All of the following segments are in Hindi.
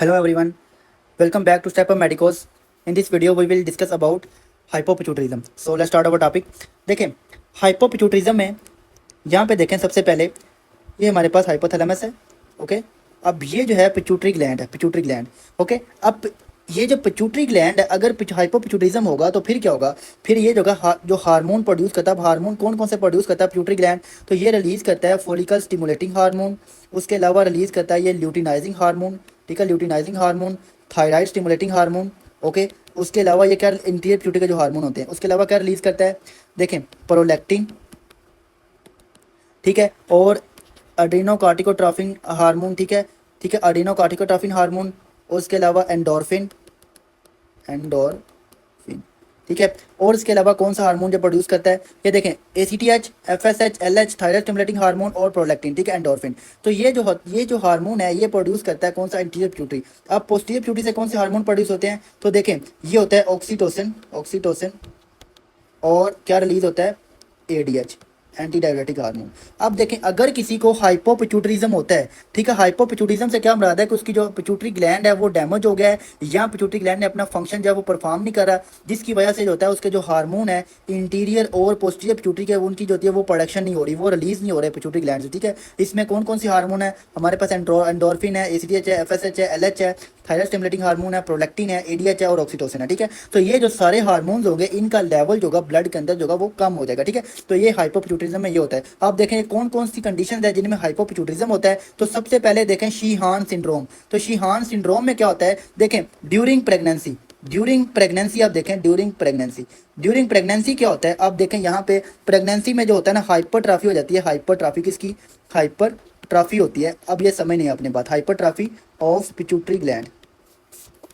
Hello everyone, welcome back to Step Up Medicos. In this video we will discuss about hypopituitarism. So let's start our topic. देखें hypopituitarism में यहाँ पे देखें सबसे पहले ये हमारे पास हाइपोथैलेमस है. ओके, अब ये जो है पिट्यूटरी ग्लैंड है, पिट्यूटरी ग्लैंड. ओके, अब ये जो पिट्यूटरी ग्लैंड है अगर हाइपोपिट्यूटरिज्म होगा तो फिर क्या होगा, फिर ये जो हार्मोन प्रोड्यूस करता है, हार्मोन कौन कौन से प्रोड्यूस करता है पिट्यूटरी ग्लैंड, तो ये रिलीज करता है फॉलिकल स्टिमुलेटिंग हार्मोन. उसके अलावा रिलीज करता है ये ल्यूटिनाइजिंग हार्मोन. ठीक है, luteinizing hormone, thyroid stimulating hormone. Okay, उसके अलावा ये क्या इंटीरियर पिट्यूटरी के जो हार्मोन होते हैं उसके अलावा क्या रिलीज करता है, देखें प्रोलैक्टिन. ठीक है, और अड्रीनोकार्टिकोट्रॉफिन हार्मोन. ठीक है, ठीक है, अड्रीनोकार्टिकोट्रॉफिन हार्मोन. उसके अलावा एंडोर्फिन, एंडोर्फिन. ठीक है, और इसके अलावा कौन सा हार्मोन जो प्रोड्यूस करता है, ये देखें ACTH, FSH, LH, thyroid stimulating hormone और प्रोलैक्टिन. ठीक है, एंडोर्फिन. तो ये जो हार्मोन है ये प्रोड्यूस करता है कौन सा, इंटीरियर पिट्यूटरी. अब पोस्टीरियर पिट्यूटरी से कौन से हार्मोन प्रोड्यूस होते हैं, तो देखें ये होता है ऑक्सीटोसिन, ऑक्सीटोसिन. और क्या रिलीज होता है, ADH, एंटी डायबिटिक हार्मोन. अब देखें अगर किसी को हाइपोपिट्यूटरिज्म होता है, ठीक है, हाइपोपिट्यूटरिज्म से क्या मुराद है कि उसकी जो पिट्यूटरी ग्लैंड है वो डैमेज हो गया है या पिट्यूटरी ग्लैंड ने अपना फंक्शन जो है वो परफॉर्म नहीं कर रहा, जिसकी वजह से जो होता है उसके जो हार्मोन है इंटीरियर और पोस्टीरियर पिट्यूटरी के उनकी जो होती है वो प्रोडक्शन नहीं हो रही, वो रिलीज नहीं हो रहे पिट्यूटरी ग्लैंड से. ठीक है, इसमें कौन कौन सी हार्मोन है हमारे पास, एंडोर्फिन है, ACTH है, FSH है, LH है, थायराइड स्टिमुलेटिंग हार्मोन है, प्रोलैक्टिन है, ADH है और ऑक्सीटोसिन है. ठीक है, तो ये जो सारे हार्मोन्स होंगे इनका लेवल जो होगा ब्लड के अंदर जो होगा वो कम हो जाएगा. ठीक है, तो ये हाइपोपिट्यूटरिज्म में ये होता है. आप देखें कौन कौन सी कंडीशन है जिनमें हाइपोपिट्यूटरिज्म होता है, तो सबसे पहले देखें शीहान सिंड्रोम. तो शीहान सिंड्रोम में क्या होता है, देखें ड्यूरिंग प्रेगनेंसी, ड्यूरिंग प्रेगनेंसी आप देखें ड्यूरिंग प्रेगनेंसी, ड्यूरिंग प्रेगनेंसी क्या होता है, आप देखें यहाँ पे प्रेगनेंसी में जो होता है ना हाइपरट्रॉफी हो जाती है, हाइपरट्रॉफी किसकी, हाइपरट्रॉफी होती है. अब ये समझ नहीं है अपने बात, हाइपरट्रॉफी ऑफ पिट्यूटरी ग्लैंड.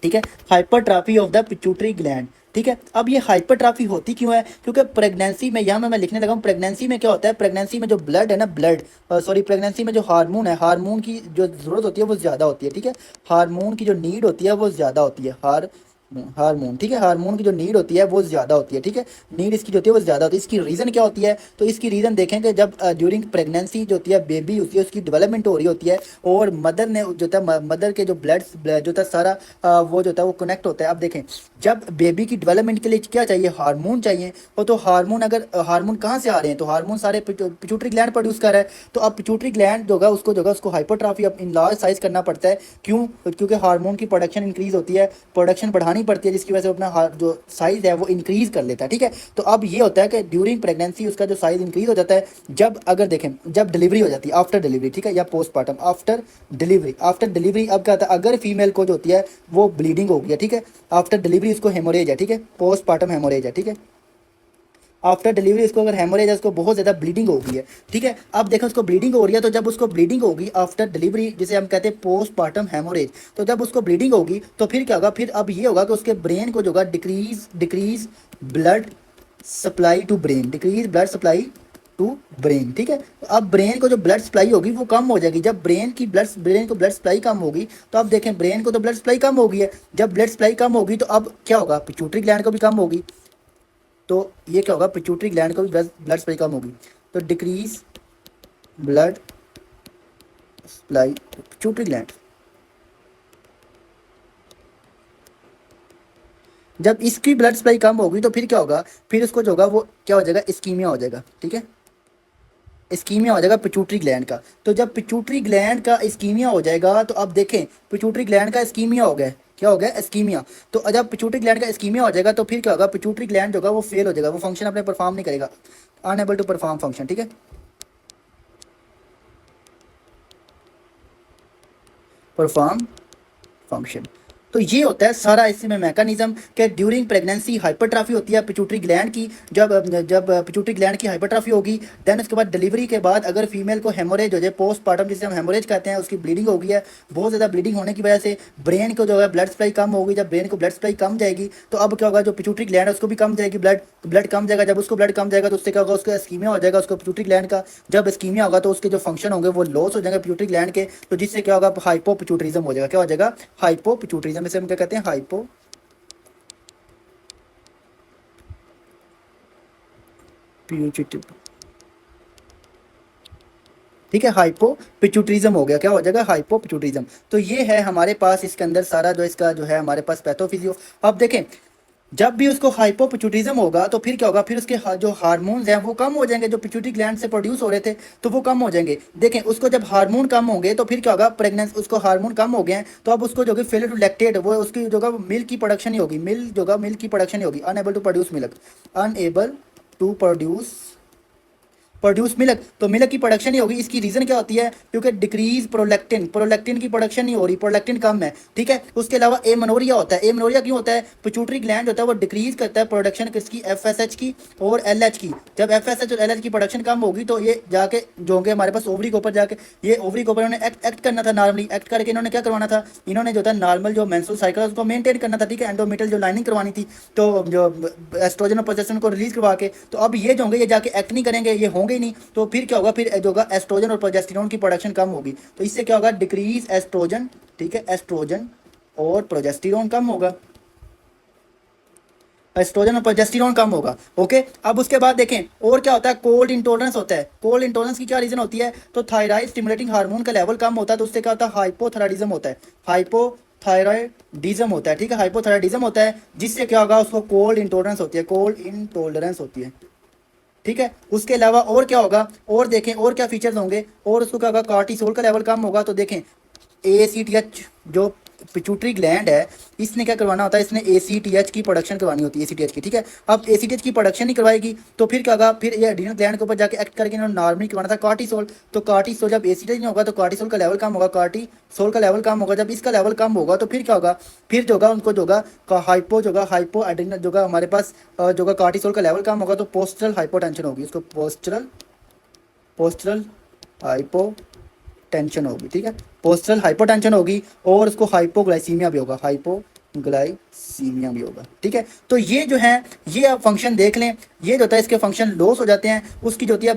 ठीक है, hypertrophy of the pituitary gland. ठीक है, अब ये हाइपरट्रॉफी होती क्यों है, क्योंकि प्रेगनेंसी में, यहाँ मैं लिखने लगा हूँ, प्रेगनेंसी में क्या होता है, प्रेगनेंसी में जो ब्लड है ना, ब्लड सॉरी प्रेगनेंसी में जो हार्मोन है, हार्मोन की जो ज़रूरत होती है वो ज़्यादा होती है. ठीक है, हार्मोन की जो नीड होती है वो ज़्यादा होती है, हार्मोन. ठीक है, हार्मोन की जो नीड होती है वो ज़्यादा होती है. ठीक है, नीड इसकी जो होती है वो ज़्यादा होती है. इसकी रीज़न क्या होती है, तो इसकी रीज़न देखेंगे जब ड्यूरिंग प्रेगनेंसी जो होती है बेबी होती है उसकी डेवलपमेंट हो रही होती है और मदर ने जो होता है मदर के जो ब्लड जो होता है सारा वो जो होता है वो कनेक्ट होता है. अब देखें जब बेबी की डेवलपमेंट के लिए क्या चाहिए, हार्मोन चाहिए. और तो हार्मोन अगर हार्मोन कहाँ से आ रहे हैं, तो हार्मोन सारे पिट्यूटरी ग्लैंड प्रोड्यूस कर रहा है. तो अब पिट्यूटरी ग्लैंड जो होगा उसको हाइपरट्रॉफी अब इन लार्ज साइज करना पड़ता है. क्यों, क्योंकि हार्मोन की प्रोडक्शन इंक्रीज होती है, प्रोडक्शन बढ़ानी पड़ती है, जिसकी वजह से अपना जो साइज है वो इंक्रीज कर लेता है. ठीक है, तो अब ये होता है कि ड्यूरिंग प्रेगनेंसी उसका जो साइज इंक्रीज हो जाता है जब, अगर देखें जब डिलीवरी हो जाती है, आफ्टर डिलीवरी. ठीक है, या postmortem, after delivery. After delivery अब क्या होता है, अगर फीमेल को जो होती है वो ब्लीडिंग हो गई है, ठीक है, आफ्टर डिलीवरी उसको हेमोरेज है. ठीक है, पोस्टमार्टम हेमोरेज है. ठीक है, आफ्टर डिलीवरी इसको अगर हेमोरेज है, उसको बहुत ज़्यादा ब्लीडिंग हो गई है. ठीक है, अब देखो उसको ब्लीडिंग हो रही है, तो जब उसको ब्लीडिंग होगी आफ्टर डिलीवरी, जिसे हम कहते हैं पोस्टमार्टम हेमोरेज, तो जब उसको ब्लीडिंग होगी तो फिर क्या होगा, फिर अब ये होगा कि उसके ब्रेन को जो होगा decrease blood supply to brain, decrease blood supply to brain. ठीक है, तो अब ब्रेन को जो ब्लड सप्लाई होगी वो कम हो जाएगी. जब ब्रेन को ब्लड सप्लाई कम होगी, तो अब देखें ब्रेन को तो ब्लड सप्लाई कम होगी है, जब ब्लड सप्लाई कम होगी तो अब क्या होगा, पिट्यूटरी ग्लैंड को भी कम होगी. तो ये क्या होगा, पिट्यूटरी ग्लैंड को भी ब्लड सप्लाई कम होगी. तो decrease blood supply pituitary gland. जब इसकी ब्लड सप्लाई कम होगी तो फिर क्या होगा, फिर उसको जो होगा वो क्या हो जाएगा, इस्कीमिया हो जाएगा. ठीक है, इस्कीमिया हो जाएगा पिट्यूटरी ग्लैंड का. तो जब पिट्यूटरी ग्लैंड का इस्कीमिया हो जाएगा, तो अब देखें पिट्यूटरी ग्लैंड का इस्कीमिया हो गया, क्या हो गया, इस्कीमिया. तो जब पिट्यूटरी ग्लैंड का इस्कीमिया हो जाएगा तो फिर क्या होगा, पिट्यूटरी ग्लैंड जो होगा वो फेल हो जाएगा, वो फंक्शन अपने परफॉर्म नहीं करेगा, अनएबल टू परफॉर्म फंक्शन. ठीक है, परफॉर्म फंक्शन. तो ये होता है सारा इसमें मैकेनिज्म कि ड्यूरिंग प्रेगनेंसी हाइपरट्रॉफी होती है पिट्यूटरी ग्लैंड की. जब जब पिट्यूटरी ग्लैंड की हाइपरट्रॉफी होगी, देन उसके बाद डिलीवरी के बाद अगर फीमेल को हेमोरेज हो जाए, पोस्टमार्टम जिसे हम हेमोरेज कहते हैं, उसकी ब्लीडिंग हो गई है, बहुत ज़्यादा ब्लीडिंग होने की वजह से ब्रेन को जो है ब्लड सप्लाई कम होगी. जब ब्रेन को ब्लड सप्लाई कम जाएगी तो अब क्या होगा, जो पिट्यूटरी ग्लैंड है उसको भी कम जाएगी ब्लड, ब्लड कम जाएगा. जब उसको ब्लड कम जाएगा तो उससे क्या होगा, उसका स्कीमिया हो जाएगा उसको पिट्यूटरी ग्लैंड का. जब स्कीमिया होगा तो उसके जो फंक्शन होंगे वो लॉस हो जाएंगे पिट्यूटरी ग्लैंड के, तो जिससे क्या होगा, हाइपोपिट्यूटरिज्म हो जाएगा. क्या हो जाएगा, हाइपोपिट्यूटरिज्म. इसे हम क्या कहते हैं, हाइपो ठीक है, हाइपो पिट्यूटरिज्म हो गया, क्या हो जाएगा, हाइपो पिट्यूटरिज्म। तो ये है हमारे पास इसके अंदर सारा जो इसका जो है हमारे पास पैथोफिजियो। अब देखें, जब भी उसको हाइपोपिट्यूटिज्म होगा तो फिर क्या होगा, फिर उसके जो हार्मोन्स हैं वो कम हो जाएंगे, जो पिट्यूटरी ग्लैंड से प्रोड्यूस हो रहे थे तो वो कम हो जाएंगे। देखें, उसको जब हार्मोन कम होंगे तो फिर क्या होगा, प्रेगनेंस, उसको हार्मोन कम हो गए हैं तो अब उसको जो कि फेलियर टू लैक्टेट, वो उसकी जो है मिल्क की प्रोडक्शन ही होगी, मिल्क की प्रोडक्शन ही होगी, unable to produce milk, unable to produce milk. तो मिल्क की प्रोडक्शन ही होगी। इसकी रीज़न क्या होती है, क्योंकि डिक्रीज प्रोलैक्टिन की प्रोडक्शन नहीं हो रही, प्रोलैक्टिन कम है। ठीक है, उसके अलावा एमनोरिया होता है। एमनोरिया क्यों होता है, पिट्यूटरी ग्लैंड होता है वो डिक्रीज करता है प्रोडक्शन किसकी, एफएसएच की और एलएच की। जब एफएसएच और एलएच की प्रोडक्शन कम होगी तो ये जाके जो होंगे हमारे पास ओवरी के ऊपर जाके, ये ओवरी के ऊपर इन्होंने एक्ट करना था, नॉर्मली एक्ट करके इन्होंने क्या करवाना था, इन्होंने जो था नॉर्मल जो मेंस्ट्रुअल साइकिल है उसको मेंटेन करना था। ठीक है, एंडोमेट्रियल जो लाइनिंग करवानी थी, तो जो एस्ट्रोजन और प्रोजेस्टेरोन को रिलीज करवा के, तो अब ये जो होंगे ये जाके एक्ट नहीं करेंगे, ये होंगे ही नहीं। तो फिर क्या होगा, फिर जो होगा एस्ट्रोजन और प्रोजेस्टेरोन की प्रोडक्शन कम होगी, तो इससे क्या होगा, डिक्रीज एस्ट्रोजन। ठीक है, एस्ट्रोजन और प्रोजेस्टेरोन कम होगा, एस्ट्रोजन और प्रोजेस्टेरोन कम होगा। ओके, अब उसके बाद देखें और क्या होता है, कोल्ड इंटॉलरेंस होता है। कोल्ड इंटॉलरेंस की क्या रीजन होती है, तो थायराइड स्टिमुलेटिंग हार्मोन का लेवल कम होता है, तो उससे क्या होता है, हाइपोथायराइडिज्म होता है, हाइपोथायराइडिज्म होता है। ठीक है, हाइपोथायराइडिज्म होता है, जिससे क्या होगा, उसको कोल्ड इंटॉलरेंस होती है, कोल्ड इंटॉलरेंस होती है। ठीक है, उसके अलावा और क्या होगा, और देखें और क्या फीचर्स होंगे, और उसको क्या होगा, कार्टिसोल का लेवल कम होगा। तो देखें, एसीटीएच जो पिट्यूटरी ग्लैंड है, इसने क्या करवाना होता है, इसने एसीटीएच की प्रोडक्शन करवानी होती है, एसीटीएच की। ठीक है, अब एसीटीएच की प्रोडक्शन नहीं करवाएगी तो फिर क्या होगा, फिर ये एड्रीनल ग्लैंड के ऊपर जाके एक्ट करके इन्होंने नॉर्मली करवाना था कार्टिसोल। तो कार्टिसोल जब एसीटीएच नहीं होगा तो कार्टिसोल का लेवल कम होगा, कार्टिसोल का लेवल कम होगा। जब इसका लेवल कम होगा तो फिर क्या होगा, फिर जो होगा उनको जो होगा हाइपो एड्रीनल जो हमारे पास जो होगा कार्टिसोल का लेवल कम होगा, तो पोस्टरल हाइपोटेंशन होगी, उसको पोस्टरल हाइपो टेंशन होगी। ठीक है, पोस्टरल हाइपोटेंशन होगी और उसको हाइपोग्लाइसीमिया भी होगा, हाइपोग्लाइसीमिया भी होगा। ठीक है, तो ये जो है, ये आप फंक्शन देख लें, ये जो होता है इसके फंक्शन लॉस हो जाते हैं। उसकी जो होती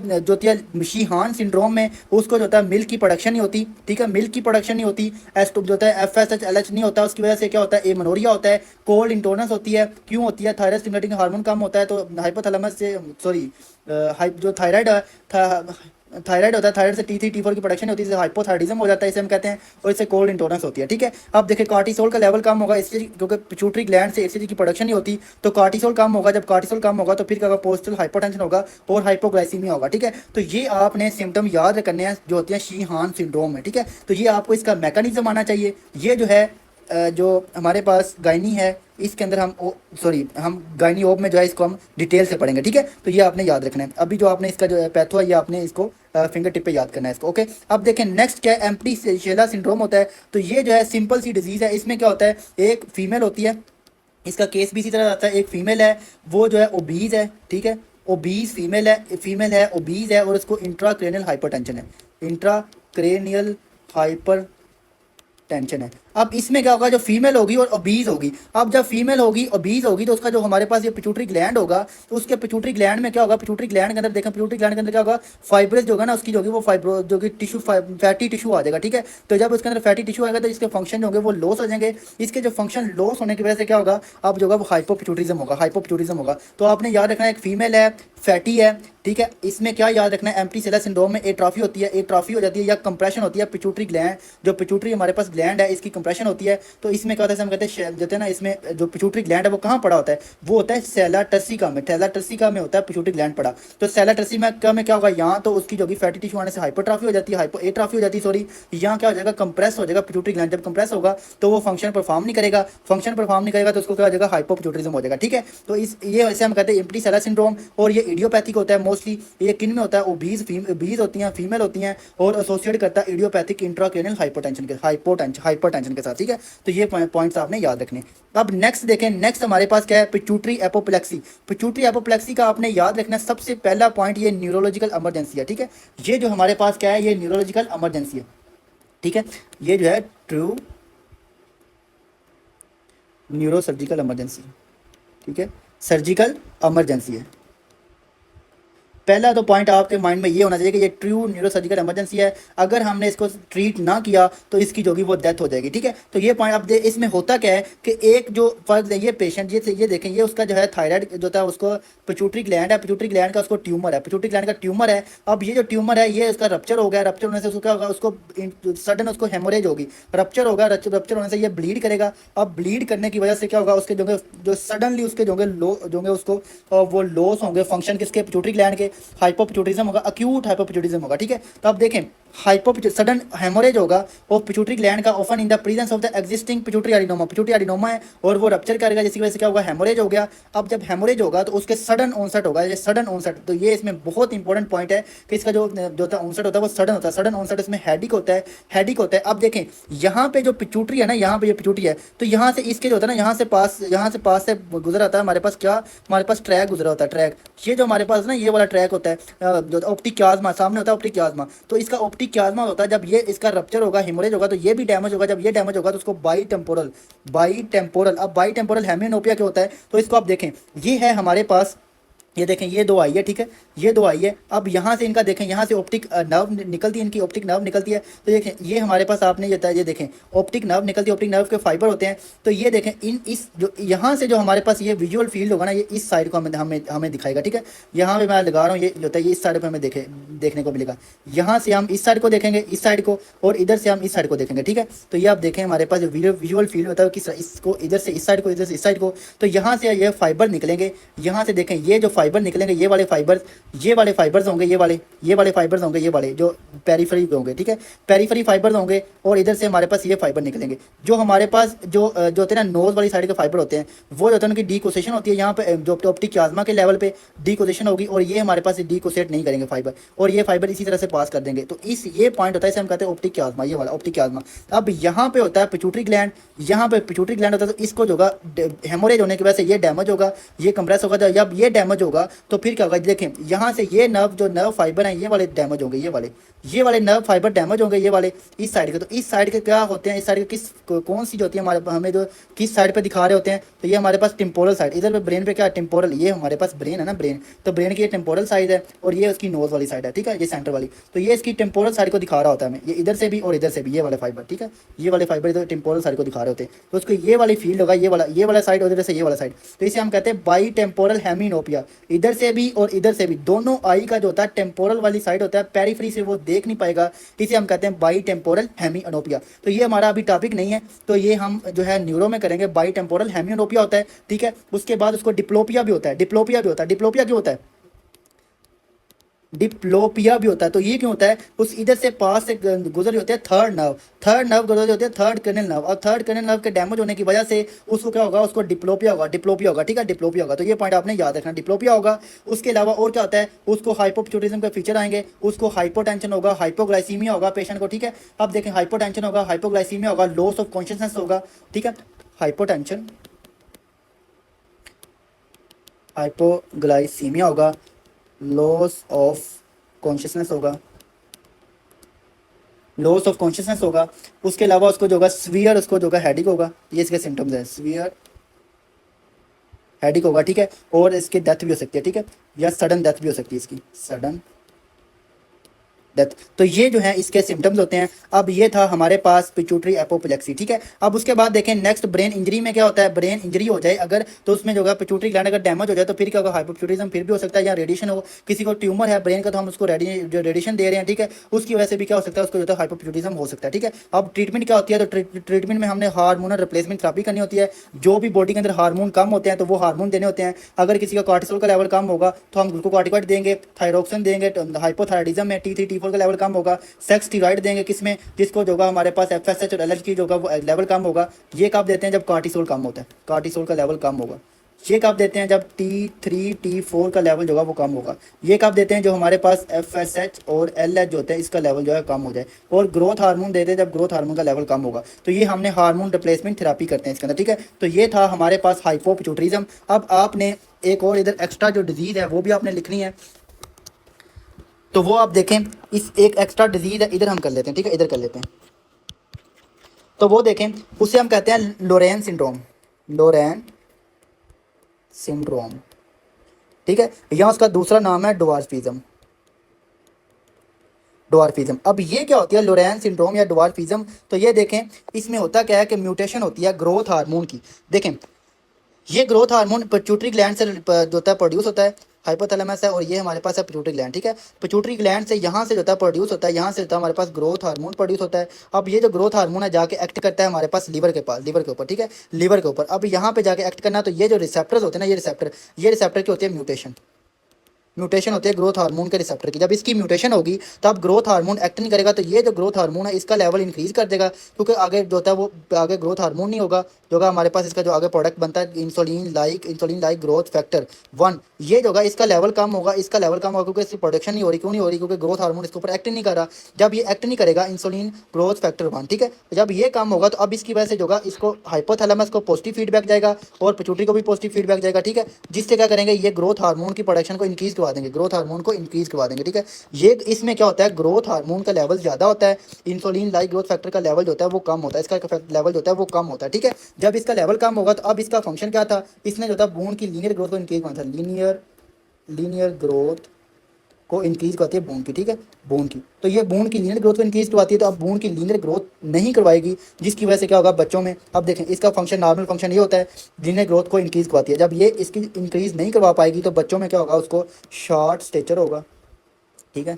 है शीहान सिंड्रोम में, उसको जो होता है मिल्क की प्रोडक्शन नहीं होती। ठीक है, मिल्क की प्रोडक्शन नहीं होती, एस्टो जो होता है एफएसएच एलएच नहीं होता, उसकी वजह से क्या होता है, एमनोरिया होता है, कोल्ड इंटॉलरेंस होती है। क्यों होती है, थायराइड स्टिमुलेटिंग हार्मोन कम होता है, तो हाइपोथैलेमस से सॉरी जो थायराइड होता है, थायराइड से T3 T4 की प्रोडक्शन होती है, हाइपोथायराइडिज्म हो जाता है, इसे हम कहते हैं, और इससे कोल्ड इंटॉलरेंस होती है। ठीक है, अब देखिए कार्टिसोल का लेवल कम होगा, इसलिए क्योंकि पिट्यूटरी ग्लैंड से एसीटी की प्रोडक्शन नहीं होती, तो कार्टिसोल कम होगा। जब कार्टिसोल कम होगा तो फिर क्या होगा, पोस्टल हाइपोटेंशन होगा और हाइपोग्लाइसीमिया होगा। ठीक है, तो ये आपने सिम्टम याद करने हैं जो होती है शीहान सिंड्रोम में। ठीक है, तो ये आपको इसका मैकेनिज्म आना चाहिए। ये जो है जो हमारे पास गायनी है, इसके अंदर हम गायनी ओब में जो है इसको हम डिटेल से पढ़ेंगे। ठीक है, तो ये आपने याद रखना है। अभी जो आपने इसका जो पैथो है, ये आपने इसको फिंगर टिप पे याद करना है इसको। ओके, अब देखें नेक्स्ट क्या है, एम्प्टी शेला सिंड्रोम होता है। तो ये जो है सिंपल सी डिजीज़ है। इसमें क्या होता है, एक फीमेल होती है, इसका केस भी इसी तरह आता है, एक फीमेल है, वो जो है ओबीज है। ठीक है, ओबीज फीमेल है ओबीज है, और उसको इंट्राक्रेनियल हाइपरटेंशन है, इंट्राक्रेनियल हाइपर टेंशन है। अब इसमें क्या होगा, जो फीमेल होगी और ओबीज होगी, अब जब फीमेल होगी ओबीज होगी तो उसका जो हमारे पास ये पिट्यूटरी ग्लैंड होगा, तो उसके पिट्यूटरी ग्लैंड में क्या होगा, पिट्यूटरी ग्लैंड के अंदर देखें, पिट्यूटरी ग्लैंड के अंदर क्या होगा, फाइब्रस जो होगा ना उसकी जो होगी वो फाइब्रो जो कि टिश्यू फैटी टिश्यू आ जाएगा। ठीक है, तो जब उसके अंदर फैटी टिश्यू आएगा तो इसके फंक्शन जो होंगे वो लॉस हो जाएंगे। इसके जो फंक्शन लॉस होने की वजह से क्या होगा, अब जो होगा वो हाइपोपिट्यूटिज्म होगा। तो आपने याद रखना है, एक फीमेल है, फैटी है। ठीक है, इसमें क्या याद रखना है, एम्प्टी सेलर सिंड्रोम में एट्रॉफी होती है, एट्रॉफी हो जाती है या कंप्रेशन होती है पिट्यूटरी ग्लैंड, जो पिट्यूटरी हमारे पास ग्लैंड है इसकी कंप्रेशन होती है। तो इसमें क्या होता है, हम कहते हैं देते हैं ना, इसमें जो पिट्यूटरी ग्लैंड है वो कहाँ पड़ा होता है, वो होता है सेला टर्सिका में, सेला टर्सिका में होता है पिट्यूटरी ग्लैंड पड़ा। तो सेला टर्सिका में क्या होगा, यहाँ तो उसकी जो भी फैटी टिश्यू आने से हाइपोट्रॉफी हो जाती है, एट्रॉफी हो जाती है सॉरी, यहाँ क्या हो जाएगा, कंप्रेस हो जाएगा पिट्यूटरी ग्लैंड। जब कंप्रेस होगा तो वो फंक्शन परफॉर्म नहीं करेगा, तो उसको क्या हो जाएगा, हाइपोपिट्यूटरिज्म हो जाएगा। ठीक है, तो इस ये वैसे हम कहते हैं एम्प्टी सेलर सिंड्रोम, और ये इडियोपैथिक होता है मोस्टली। ये किन में होता है, ओबीज होती हैं, फीमेल होती हैं, और एसोसिएट करता है इडियोपैथिक इंट्राक्रेनियल हाइपोटेंशन के साथ। ठीक है, तो ये पॉइंट्स आपने याद रखने। अब नेक्स्ट देखें, नेक्स्ट हमारे पास क्या है, पिट्यूटरी एपोप्लेक्सी। पिट्यूटरी एपोप्लेक्सी का आपने याद रखना है, सबसे पहला पॉइंट ये न्यूरोलॉजिकल इमरजेंसी है। ठीक है, ये जो हमारे पास क्या है, ये न्यूरोलॉजिकल इमरजेंसी है। ठीक है, ये जो है ट्रू न्यूरोसर्जिकल इमरजेंसी। ठीक है, सर्जिकल इमरजेंसी है। पहला तो पॉइंट आपके माइंड में ये होना चाहिए कि ये ट्रू न्यूरोसर्जिकल इमरजेंसी है, अगर हमने इसको ट्रीट ना किया तो इसकी जो होगी वो डेथ हो जाएगी, ठीक है। तो ये पॉइंट आप इसमें होता क्या है कि एक जो फर्ज ये पेशेंट ये देखें, ये उसका जो है थायराइड जो था उसको पिट्यूटरी ग्लैंड है, पिट्यूटरी ग्लैंड का उसको ट्यूमर है, पिट्यूटरी ग्लैंड का ट्यूमर है। अब ये जो ट्यूमर है ये उसका रप्चर हो गया, रप्चर होने से उसका होगा उसको सडन उसको हेमोरेज होगी, रप्चर होगा, रप्चर होने से ये ब्लीड करेगा। अब ब्लीड करने की वजह से क्या होगा, उसके जो सडनली उसके जो होंगे उसको वो लॉस होंगे फंक्शन किसके, पिट्यूटरी ग्लैंड के, हाइपोपिट्यूटिज्म होगा, अक्यूट हाइपोपिट्यूटिज्म होगा, ठीक है। तो अब देखें सडन हेमोरेज होगा और पिट्यूटरी ग्लैंड का often in the presence of the existing pituitary adenoma, pituitary adenoma है और वो रप्चर करेगा, जिसकी वजह से क्या होगा, हेमोरेज हो गया। अब जब हेमोरेज होगा तो उसके सडन ऑनसेट होगा, ये सडन ऑनसेट, तो ये इसमें बहुत इंपॉर्टेंट पॉइंट है कि इसका जो ऑनसेट होता है वो सडन होता है, सडन ऑनसेट इसमें हेडिक होता है, हेडिक होता है। अब देखें यहाँ पे जो पिट्यूटरी है ना, यहाँ पे ये पिट्यूटरी है, तो यहाँ से इसके जो होता है ना, यहाँ से पास से गुजरा आता है हमारे पास क्या, हमारे पास ट्रैक गुजरा होता है, ट्रैक, ये जो हमारे पास ना ये वाला ट्रैक होता है, जो ऑप्टिक क्याज्मा सामने होता है, ऑप्टिक क्याज्मा, तो इसका ऑप्टिक क्याज्मा होता है, जब ये इसका रप्चर होगा, हेमोरेज होगा, तो ये भी डैमेज होगा, जब ये डैमेज होगा तो उसको बाई टेम्पोरल, अब बाई टेम्पोरल हेमियोनोपिया क्या होता है, तो इसको आप देखें, ये है हमारे पास, ये देखें ये दो आई है, ठीक है, ये दो आई है। अब यहाँ से इनका देखें, यहाँ से ऑप्टिक नर्व निकलती है, इनकी ऑप्टिक नर्व निकलती है, तो देखें ये हमारे पास आपने ये देखें ऑप्टिक नर्व निकलती है, ऑप्टिक नर्व के फाइबर होते हैं। तो ये देखें इस जो यहाँ से जो हमारे पास ये विजुअल फील्ड होगा ना, ये इस साइड को हमें दिखाएगा, ठीक है। यहाँ पे मैं लगा रहा हूँ, ये होता है, ये इस साइड पर हमें देखने को मिलेगा, यहाँ से हम इस साइड को देखेंगे, इस साइड को, और इधर से हम इस साइड को देखेंगे, ठीक है। तो ये आप देखें हमारे पास जो विजुअल फील्ड होता है, किस इसको इधर से इस साइड को, इधर से इस साइड को, तो यहाँ से ये फाइबर निकलेंगे, यहाँ से देखें ये जो फाइबर निकलेंगे, ये वाले फाइबर्स होंगे, ये वाले फाइबर्स होंगे, ये वाले जो पेरिफेरी होंगे, ठीक है, पेरिफेरी फाइबर्स होंगे, और इधर से हमारे पास ये फाइबर निकलेंगे। जो हमारे पास जो होते हैं ना नोज वाली साइड के फाइबर होते हैं, वो जो होता है उनकी डीकोसेशन होती है, यहाँ पे जो ऑप्टिक क्याज्मा के लेवल पे डीकोसेशन होगी, और ये हमारे पास डीकोसेट नहीं करेंगे फाइबर, और ये फाइबर इसी तरह से पास कर देंगे। तो ये पॉइंट होता है, इसे हम कहते हैं ऑप्टिक क्याज्मा, ये वाला ऑप्टिक क्याज्मा। अब यहाँ पे होता है पिट्यूटरी ग्लैंड, यहाँ पे पिट्यूटरी ग्लैंड होता है, तो इसको जो होगा हेमोरेज होने की वजह से ये डैमेज होगा, ये कंप्रेस होगा। जब ये डैमेज होगा तो फिर क्या होगा, देखें यहाँ से ये नर्व फाइबर हैं, ये वाले डैमेज होंगे, ये वाले नर्व फाइबर डैमेज होंगे, ये वाले इस साइड के। तो इस साइड के क्या होते हैं, इस साइड के कौन सी जो होती है हमारे हमें जो किस साइड पे दिखा रहे होते हैं, तो ये हमारे पास टेम्पोरल साइड, इधर पे ब्रेन पे क्या टेम्पोरल, ये हमारे पास ब्रेन है ना, ब्रेन, तो ब्रेन की ये टेम्पोरल साइड है, और ये उसकी नोज वाली साइड है, ठीक है, ये सेंटर वाली, तो ये इसकी टेम्पोरल साइड को दिखा रहा होता है हमें, ये इधर से भी और इधर से भी, ये वाले फाइबर, ठीक है, ये वाले फाइबर इधर टेम्पोरल साइड को दिखा रहे होते हैं। तो उसको ये वाली फील्ड होगा, ये वाला साइड, और इधर से ये वाला साइड, तो इसे हम कहते हैं बाई टेम्पोरल हेमिनोपिया। इधर से भी और इधर से भी दोनों आई का जो होता है टेम्पोरल वाली साइड होता है, पेरिफेरी से वो देख नहीं पाएगा, इसे हम कहते हैं बाई टेम्पोरल हेमियोनोपिया। तो ये हमारा अभी टॉपिक नहीं है, तो ये हम जो है न्यूरो में करेंगे, बाई टेम्पोरल हेमियोनोपिया होता है, ठीक है। उसके बाद उसको डिप्लोपिया भी होता है, डिप्लोपिया क्यों होता है, डिप्लोपिया भी होता है। तो ये क्यों होता है, उस इधर से पास से गुजर होते हैं थर्ड नर्व गुजर होते हैं, थर्ड कर्नल नर्व, और थर्ड कर्नल नर्व के डैमेज होने की वजह से उसको क्या होगा, उसको डिप्लोपिया होगा, ठीक है, डिप्लोपिया होगा। तो ये पॉइंट आपने याद रखना, डिप्लोपिया होगा। उसके अलावा और क्या होता है, उसको हाइपोपिट्यूटिज्म के फीचर आएंगे, उसको हाइपोटेंशन होगा, हाइपोग्लाइसीमिया होगा पेशेंट को, ठीक है। अब देखें हाइपोटेंशन होगा, हाइपोग्लाइसीमिया होगा, लॉस ऑफ कॉन्शियसनेस होगा, ठीक है, हाइपोटेंशन, हाइपोग्लाइसीमिया होगा, लॉस ऑफ कॉन्शियसनेस होगा, उसके अलावा उसको जो होगा स्वीयर, उसको जो होगा हेडिक होगा, ये इसके सिम्टम्स हैं, स्वीयर हेडिक होगा, ठीक है, और इसकी डेथ भी हो सकती है, ठीक है, या सडन डेथ भी हो सकती है, इसकी सडन डेथ। तो ये जो है इसके सिम्टम्स होते हैं। अब ये था हमारे पास पिट्यूटरी एपोप्लेक्सी, ठीक है। अब उसके बाद देखें नेक्स्ट ब्रेन इंजरी में क्या होता है, ब्रेन इंजरी हो जाए अगर, तो उसमें जो है पिट्यूटरी ग्लैंड अगर डैमेज हो जाए तो फिर क्या होगा, हाइपोपिट्यूटिज्म फिर भी हो सकता है, या रेडिएशन हो, किसी को ट्यूमर है ब्रेन का तो हम उसको रेडिएशन दे रहे हैं, ठीक है, उसकी वजह से भी क्या हो सकता है, उसको जो है हाइपोपिट्यूटिज्म हो सकता है, ठीक है। अब ट्रीटमेंट क्या होती है, तो ट्रीटमेंट में हमने हार्मोनल रिप्लेसमेंट थेरेपी करनी होती है। जो भी बॉडी के अंदर हार्मोन कम होते हैं तो वो हार्मोन देने होते हैं। अगर किसी का कॉर्टिसोल का लेवल कम होगा तो हम ग्लूकोकॉर्टिकॉइड देंगे, थायरोक्सिन देंगे, हाइपोथायराइडिज्म में T3 T4 का लेवल कम होगा, सेक्स स्टीरॉइड देंगे किसमें, जिसको जो हमारे पास FSH और LH की जो वो लेवल कम होगा। ये कब देते हैं, जब कार्टिसोल कम होता है, कार्टिसोल का लेवल कम होगा। ये कब देते हैं, जब T3 T4 का लेवल जो होगा वो कम होगा। ये कब देते हैं, जो हमारे पास FSH और LH जो होते हैं इसका लेवल जो है कम हो जाए। और ग्रोथ हार्मोन देते हैं जब ग्रोथ हार्मोन का लेवल कम होगा। तो ये हमने हार्मोन रिप्लेसमेंट थेरेपी करते हैं इसके अंदर, ठीक है। तो ये था हमारे पास हाइपोपिट्यूटरिज्म। अब आपने एक और इधर एक्स्ट्रा जो डिजीज़ है वो भी आपने लिखनी है, तो वो आप देखें, इस एक एक्स्ट्रा डिजीज़ है, इधर हम कर लेते हैं, ठीक है, इधर कर लेते हैं। तो वो देखें, उसे हम कहते हैं लोरेन सिंड्रोम, लोरेन सिंड्रोम। ठीक है। यहाँ उसका दूसरा नाम है ड्वार्फिज्म। ड्वार्फिज्म, अब ये क्या होती है लोरेन सिंड्रोम या ड्वार्फिज्म? तो ये देखें, इसमें होता क्या है कि म्यूटेशन होती है ग्रोथ हार्मोन की। देखें, ये ग्रोथ हार्मोन पिट्यूटरी ग्लैंड से जो होता है प्रोड्यूस होता है, हाइपोथैलेमस है, और ये हमारे पास है पिट्यूटरी ग्लैंड, ठीक है। पिट्यूटरी ग्लैंड से यहाँ से जो होता है प्रोड्यूस होता है, यहाँ से होता है हमारे पास ग्रोथ हार्मोन प्रोड्यूस होता है। अब ये जो ग्रोथ हार्मोन है जाके एक्ट करता है हमारे पास लीवर के पास, लीवर के ऊपर, ठीक है, लीवर के ऊपर। अब यहाँ पे जाके एक्ट करना, तो ये जो रिसेप्टर्स होते हैं ना, ये रिसेप्टर की होती है म्यूटेशन। म्यूटेशन होती है ग्रोथ हार्मोन के रिसेप्टर की। जब इसकी म्यूटेशन होगी तब ग्रोथ हार्मोन एक्ट नहीं करेगा, तो ये जो ग्रोथ हार्मोन है इसका लेवल इंक्रीज कर देगा, क्योंकि आगे जो होता है वो आगे ग्रोथ हार्मोन नहीं होगा, जो होगा हमारे पास इसका जो आगे प्रोडक्ट बनता है इंसुलिन लाइक ग्रोथ फैक्टर 1, ये जो होगा इसका लेवल कम होगा, इसका लेवल कम होगा, क्योंकि इसकी प्रोडक्शन नहीं हो रही। क्यों नहीं हो रही? क्योंकि ग्रोथ हार्मोन इसके ऊपर एक्ट नहीं कर रहा। जब ये एक्ट नहीं करेगा इंसुलिन ग्रोथ फैक्टर 1, ठीक है, जब ये कम होगा तो अब इसकी वजह से जो होगा इसको हाइपोथैलेमस को पॉजिटिव फीडबैक जाएगा और पिट्यूटरी को भी पॉजिटिव फीडबैक जाएगा, ठीक है, जिससे क्या करेंगे, ये ग्रोथ हार्मोन की प्रोडक्शन को इंक्रीज करवा देंगे, ग्रोथ हार्मोन को इंक्रीज करवा देंगे, ठीक है। ये इसमें क्या होता है, ग्रोथ हार्मोन का लेवल ज़्यादा होता है, इंसुलिन लाइक ग्रोथ फैक्टर का लेवल जो होता है वो कम होता है, इसका लेवल जो होता है वो कम होता है, ठीक है। जब इसका लेवल कम होगा तो अब इसका फंक्शन क्या था, इसने जो था बोन की लीनियर ग्रोथ को इंक्रीज करना था, लीनियर ग्रोथ को इंक्रीज करवाती है बोन की, ठीक है, बोन की। तो ये बोन की लीनियर ग्रोथ को इंक्रीज करवाती है, तो अब बोन की लीनियर ग्रोथ नहीं करवाएगी, जिसकी वजह से क्या होगा बच्चों में। अब देखें, इसका फंक्शन, नॉर्मल फंक्शन ये होता है, लीनियर ग्रोथ को इंक्रीज करवाती है। जब ये इसकी इंक्रीज नहीं करवा पाएगी तो बच्चों में क्या होगा, उसको शॉर्ट स्टेचर होगा, ठीक है।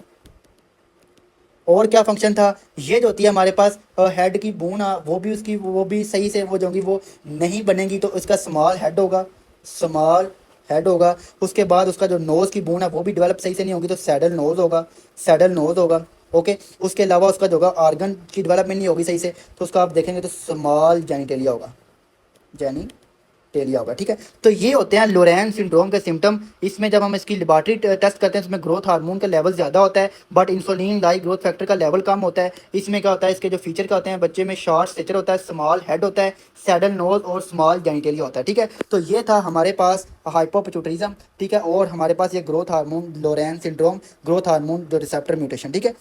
और क्या फंक्शन था, ये जो होती है हमारे पास हेड की बोन, वो भी सही से वो जो होगी वो नहीं बनेगी, तो इसका स्मॉल हेड होगा, स्मॉल हेड होगा। उसके बाद उसका जो नोज़ की बोन है वो भी डेवलप सही से नहीं होगी, तो सैडल नोज़ होगा, सैडल नोज़ होगा, ओके। उसके अलावा उसका जो होगा आर्गन की डेवलपमेंट नहीं होगी सही से, तो उसका आप देखेंगे तो स्मॉल जेनिटेलिया होगा, जेनिटेलिया होगा, ठीक है। तो ये होते हैं लोरेन सिंड्रोम के सिम्टम। इसमें जब हम इसकी लेबॉरेटरी टेस्ट करते हैं, इसमें ग्रोथ हार्मोन का लेवल ज़्यादा होता है, but insulin like growth factor का लेवल कम होता है। इसमें क्या होता है, इसके जो फीचर क्या होते हैं, बच्चे में शॉर्ट स्टेचर होता है, स्मॉल हेड होता है, सैडल नोज और स्मॉल जेनिटेलिया होता है, ठीक है। तो ये था हमारे पास हाइपोपिट्यूटरिज्म, ठीक है, और हमारे पास ये ग्रोथ हार्मोन लोरेन सिंड्रोम, ग्रोथ हार्मोन जो रिसेप्टर म्यूटेशन, ठीक है।